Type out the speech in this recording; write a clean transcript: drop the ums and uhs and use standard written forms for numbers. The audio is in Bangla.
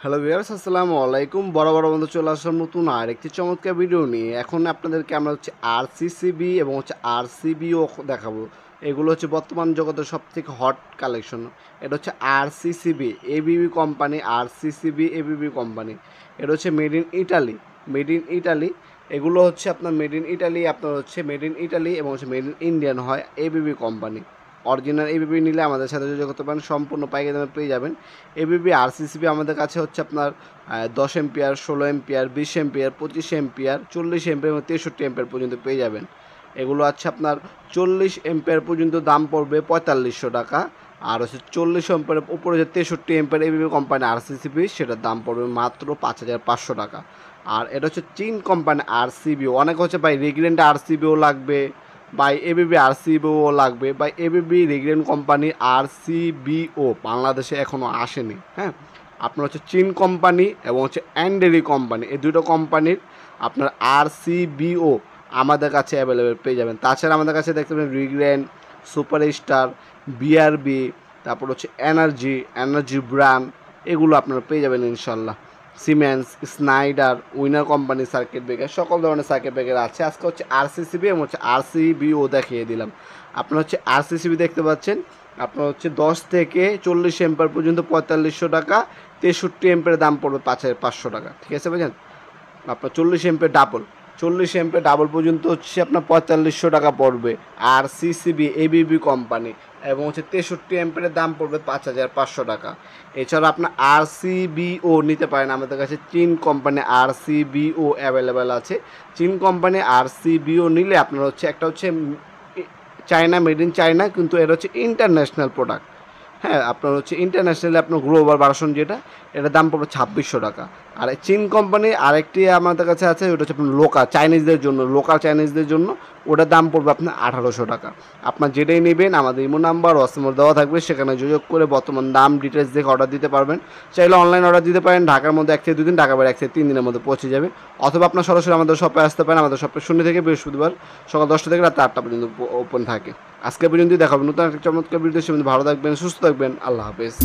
হ্যালো ভিউয়ার্স, আসসালামু আলাইকুম। বড় বন্ধু চলে আসলাম নতুন আর একটি চমৎকার ভিডিও নিয়ে। এখন আপনাদেরকে আমরা আরসিসিবি এবং আরসিবিও দেখাবো। এগুলো বর্তমান জগতের সবথেকে হট কালেকশন। এটা RCCB ABB company, RCCB ABB company. এটা made in Italy, made in Italy. এগুলো আপনার মেড ইন ইটালি, আপনার মেড ইন ইটালি এবং মেড ইন ইন্ডিয়ান হয় এবিবি কোম্পানি। অরিজিনাল এবিবি নিলে আমাদের সাথে যোগাযোগ করতে পারেন, সম্পূর্ণ পাইকারি দামে পেয়ে যাবেন। এবিবি আরসিসিবি আমাদের কাছে আপনার 10 ampere, 16 ampere, 20 ampere, 25 ampere, 40 ampere এবং 63 এম্পিয়ার পর্যন্ত পেয়ে যাবেন। এগুলো আপনার 40 এম্পিয়ার পর্যন্ত দাম পড়বে 4500 টাকা, আর 40 এম্পিয়ার উপরে 63 এম্পিয়ার এবিবি কোম্পানি আরসিসিবি, সেটার দাম পড়বে মাত্র 5500 টাকা। আর এটা চীন কোম্পানি আরসিবিও। অনেক ভাই রেগুলেন্ট আরসিবিও লাগবে, বাই এবিবি আরসিবিও লাগবে, বাই এবিবি রেগুলেন্ট কোম্পানি আরসিবিও বাংলাদেশে এখনও আসেনি। হ্যাঁ, আপনার চীন কোম্পানি এবং অ্যান্ডেরি কোম্পানি, এই দুটো কোম্পানির আপনার আরসিবিও আমাদের কাছে অ্যাভেলেবেল পেয়ে যাবেন। তাছাড়া আমাদের কাছে দেখতে পাবেন রিগ্রেন, সুপারস্টার, বিআরবি, তারপর এনার্জি ব্র্যান্ড, এগুলো আপনারা পেয়ে যাবেন ইনশাল্লাহ। সিমেন্স, স্নাইডার, উইনার কোম্পানি সার্কিট ব্রেকার, সকল ধরনের সার্কিট ব্রেকার আছে। আজকে আরসিসিবি এবং আরসিবিও দেখিয়ে দিলাম। আপনার আরসিসিবি দেখতে পাচ্ছেন, আপনার 10 থেকে 40 এম্পিয়ার পর্যন্ত 4500 টাকা, 63 এম্পিয়ারের দাম পড়বে 5500 টাকা। ঠিক আছে বুঝলেন? আপনার 40 এম্পিয়ার ডাবল পর্যন্ত আপনার 4500 টাকা পড়বে আরসিসিবি এবিবি কোম্পানি, এবং 63 এম্পিয়ারের দাম পড়বে 5500 টাকা। এছাড়া আপনার আরসিবিও নিতে পারেন, আমাদের কাছে চীন কোম্পানি আরসিবিও অ্যাভেলেবেল আছে। চীন কোম্পানি আরসিবিও নিলে আপনার একটা চায়না, মেড ইন চায়না, কিন্তু এটা ইন্টারন্যাশনাল প্রোডাক্ট। হ্যাঁ, আপনার ইন্টারন্যাশনালি আপনার গ্লোবাল ভার্সন যেটা, এটার দাম পড়বে 2600 টাকা। আর চীন কোম্পানি আরেকটি আমাদের কাছে আছে, ওটা আপনার লোকাল চাইনিজদের জন্য ওটার দাম পড়বে আপনার 1800 টাকা। আপনার যেটাই নেবেন আমাদের ইমো নাম্বার ওয়াটসঅ্যাপ দেওয়া থাকবে, সেখানে যোগাযোগ করে বর্তমান দাম ডিটেলস দেখে অর্ডার দিতে পারবেন। চাইলে অনলাইন অর্ডার দিতে পারেন, ঢাকার মধ্যে 1 থেকে 2 দিন, ঢাকার বাইরে 1 থেকে 3 দিনের মধ্যে পৌঁছে যাবে। অথবা আপনার সরাসরি আমাদের শপে আসতে পারেন। আমাদের শপে শূন্য থেকে বৃহস্পতিবার সকাল 10টা থেকে রাত 8টা পর্যন্ত ওপেন থাকে। আজকে পর্যন্ত দেখাবেন নতুন একটা চমৎকার ভিডিও। ভালো থাকবেন, সুস্থ থাকবেন, আল্লাহ হাফেজ।